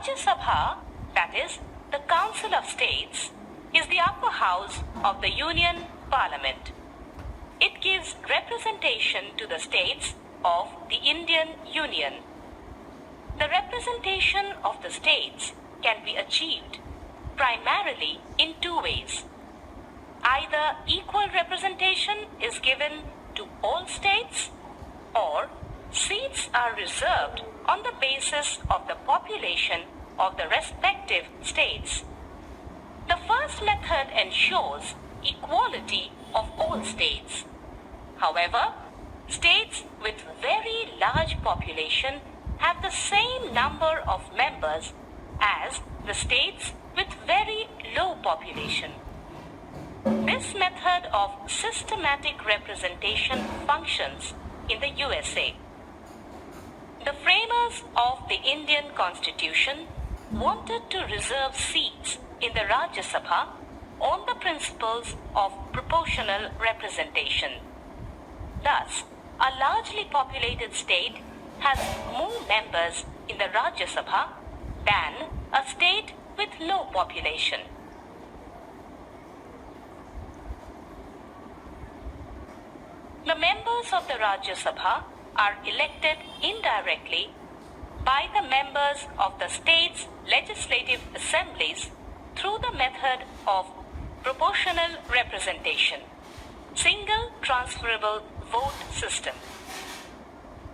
Rajya Sabha, that is, the Council of States, is the upper house of the Union Parliament. It gives representation to the states of the Indian Union. The representation of the states can be achieved primarily in two ways. Either equal representation is given to all states, or seats are reserved on the basis of the population of the respective states. The first method ensures equality of all states. However, states with very large population have the same number of members as the states with very low population. This method of systematic representation functions in the USA. The framers of the Indian Constitution wanted to reserve seats in the Rajya Sabha on the principles of proportional representation. Thus, a largely populated state has more members in the Rajya Sabha than a state with low population. The members of the Rajya Sabha are elected indirectly by the members of the state's legislative assemblies through the method of proportional representation, single transferable vote system.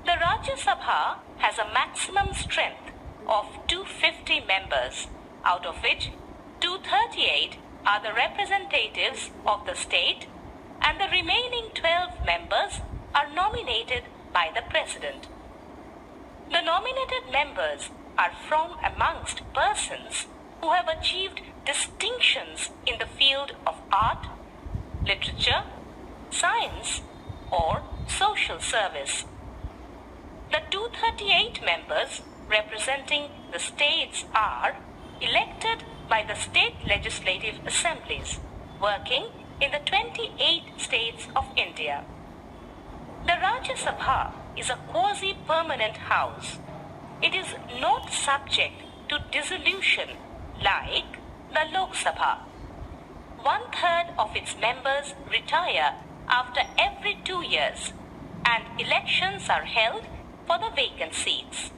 The Rajya Sabha has a maximum strength of 250 members, out of which 238 are the representatives of the state, and the remaining 12 members are nominated by the President. The nominated members are from amongst persons who have achieved distinctions in the field of art, literature, science, or social service. The 238 members representing the states are elected by the state legislative assemblies working in the 28 states of India. The Rajya Sabha is a quasi-permanent house. It is not subject to dissolution like the Lok Sabha. 1/3 of its members retire after every 2 years, and elections are held for the vacant seats.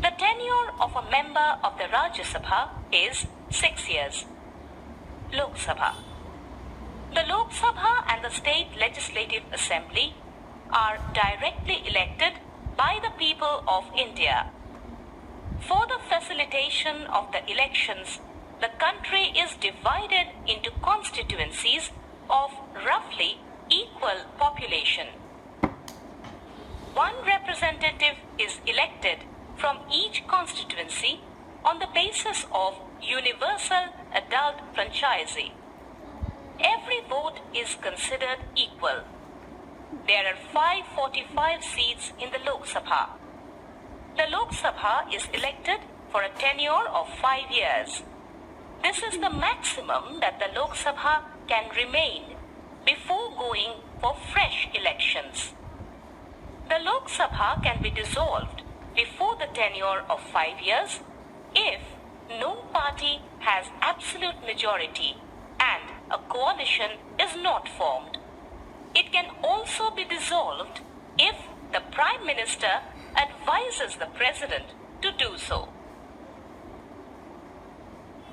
The tenure of a member of the Rajya Sabha is 6 years. Lok Sabha. The Lok Sabha and the State Legislative Assembly are directly elected by the people of India. For the facilitation of the elections, the country is divided into constituencies of roughly equal population. One representative is elected from each constituency on the basis of universal adult franchise. Every vote is considered equal. There are 545 seats in the Lok Sabha. The Lok Sabha is elected for a tenure of 5 years. This is the maximum that the Lok Sabha can remain before going for fresh elections. The Lok Sabha can be dissolved before the tenure of 5 years if no party has absolute majority and a coalition is not formed. It can also be dissolved if the Prime Minister advises the President to do so.